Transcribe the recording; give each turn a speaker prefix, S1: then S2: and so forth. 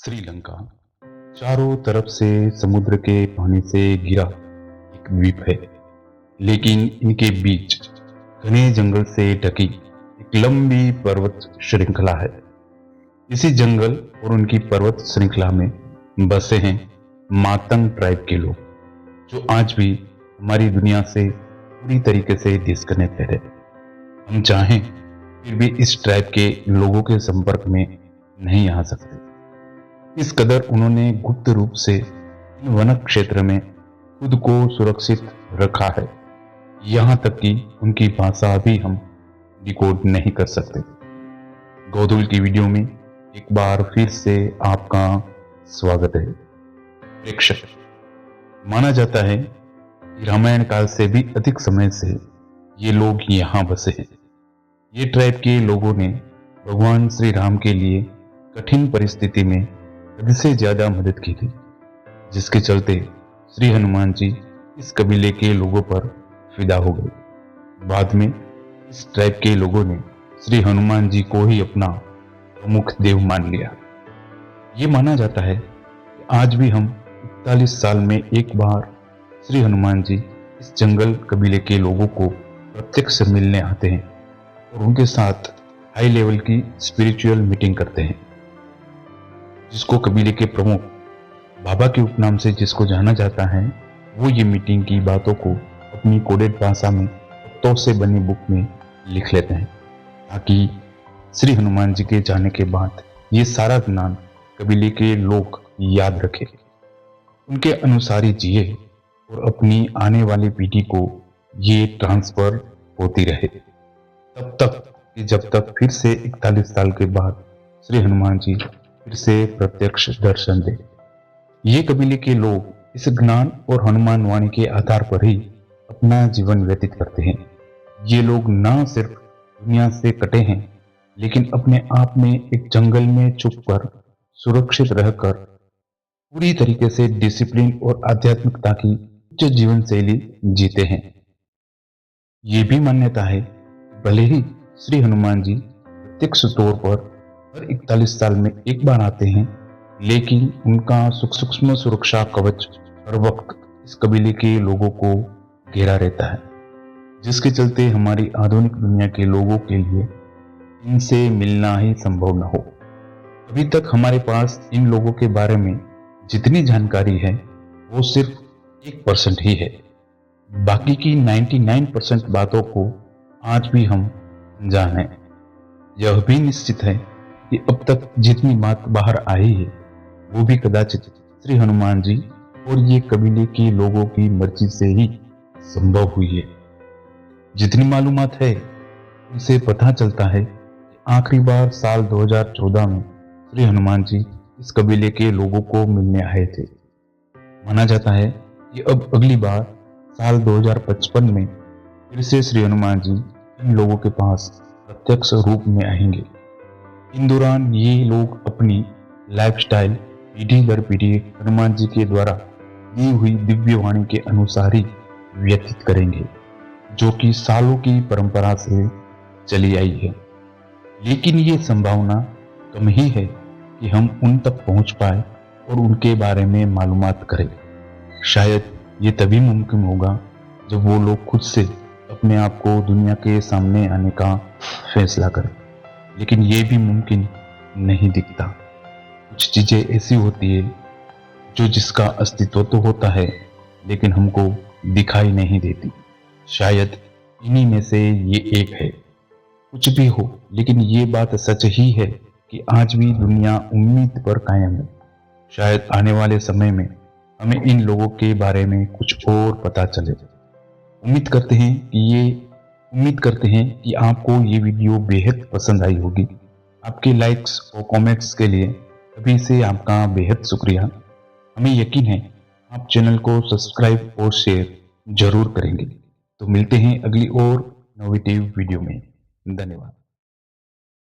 S1: श्रीलंका चारों तरफ से समुद्र के पानी से घिरा एक द्वीप है, लेकिन इनके बीच घने जंगल से ढकी एक लंबी पर्वत श्रृंखला है। इसी जंगल और उनकी पर्वत श्रृंखला में बसे हैं मातंग ट्राइब के लोग, जो आज भी हमारी दुनिया से पूरी तरीके से डिस्कनेक्टेड है। हम चाहें फिर भी इस ट्राइब के लोगों के संपर्क में नहीं आ सकते। इस कदर उन्होंने गुप्त रूप से इन वन क्षेत्र में खुद को सुरक्षित रखा है, यहाँ तक कि उनकी भाषा भी हम डिकोड नहीं कर सकते। गोदुल की वीडियो में एक बार फिर से आपका स्वागत है। प्रेक्षक, माना जाता है कि रामायण काल से भी अधिक समय से ये लोग यहाँ बसे हैं। ये ट्राइब के लोगों ने भगवान श्री राम के लिए कठिन परिस्थिति में हद से ज्यादा मदद की थी, जिसके चलते श्री हनुमान जी इस कबीले के लोगों पर फिदा हो गए। बाद में इस ट्राइब के लोगों ने श्री हनुमान जी को ही अपना प्रमुख देव मान लिया। ये माना जाता है कि आज भी हम 41 साल में एक बार श्री हनुमान जी इस जंगल कबीले के लोगों को प्रत्यक्ष मिलने आते हैं और उनके साथ हाई लेवल की स्पिरिचुअल मीटिंग करते हैं, जिसको कबीले के प्रमुख बाबा के उपनाम से जिसको जाना जाता है। वो ये मीटिंग की बातों को अपनी कोडेड भाषा में पत्तों से बनी बुक में लिख लेते हैं, ताकि श्री हनुमान जी के जाने के बाद ये सारा ज्ञान कबीले के लोग याद रखें, उनके अनुसार ही जिए और अपनी आने वाली पीढ़ी को ये ट्रांसफर होती रहे, तब तक कि जब तक फिर से 41 साल के बाद श्री हनुमान जी फिर से प्रत्यक्ष दर्शन दे। ये कबीले के लोग इस ज्ञान और हनुमान वाणी के आधार पर ही अपना जीवन व्यतीत करते हैं। ये लोग ना सिर्फ दुनिया से कटे हैं, लेकिन अपने आप में एक जंगल में छुपकर सुरक्षित रहकर पूरी तरीके से डिसिप्लिन और आध्यात्मिकता की उच्च जीवन शैली जीते हैं। ये भी मान्यता है कि भले ही श्री हनुमान जी प्रत्यक्ष तौर पर हर 41 साल में एक बार आते हैं, लेकिन उनका सूक्ष्म सुरक्षा कवच हर वक्त इस कबीले के लोगों को घेरा रहता है, जिसके चलते हमारी आधुनिक दुनिया के लोगों के लिए इनसे मिलना ही संभव न हो। अभी तक हमारे पास इन लोगों के बारे में जितनी जानकारी है वो सिर्फ 1% ही है। बाकी की 99% बातों को आज भी हम अनजान हैं। यह भी निश्चित है कि अब तक जितनी बात बाहर आई है वो भी कदाचित श्री हनुमान जी और ये कबीले के लोगों की मर्जी से ही संभव हुई है। जितनी मालूमात है उनसे पता चलता है कि आखिरी बार साल 2014 में श्री हनुमान जी इस कबीले के लोगों को मिलने आए थे। माना जाता है कि अब अगली बार साल 2055 में फिर से श्री हनुमान जी इन लोगों के पास प्रत्यक्ष रूप में आएंगे। इन दौरान ये लोग अपनी लाइफस्टाइल पीढ़ी दर पीढ़ी हनुमान जी के द्वारा दी हुई दिव्य वाणी के अनुसार ही व्यतीत करेंगे, जो कि सालों की परंपरा से चली आई है। लेकिन ये संभावना कम ही है कि हम उन तक पहुंच पाए और उनके बारे में मालूमात करें। शायद ये तभी मुमकिन होगा जब वो लोग खुद से अपने आप को दुनिया के सामने आने का फैसला करें, लेकिन ये भी मुमकिन नहीं दिखता। कुछ चीजें ऐसी होती है जो जिसका अस्तित्व तो होता है, लेकिन हमको दिखाई नहीं देती। शायद इन्हीं में से ये एक है। कुछ भी हो, लेकिन ये बात सच ही है कि आज भी दुनिया उम्मीद पर कायम है। शायद आने वाले समय में हमें इन लोगों के बारे में कुछ और पता चले। उम्मीद करते हैं कि आपको ये वीडियो बेहद पसंद आई होगी। आपके लाइक्स और कमेंट्स के लिए अभी से आपका बेहद शुक्रिया। हमें यकीन है आप चैनल को सब्सक्राइब और शेयर जरूर करेंगे। तो मिलते हैं अगली और इनोवेटिव वीडियो में। धन्यवाद।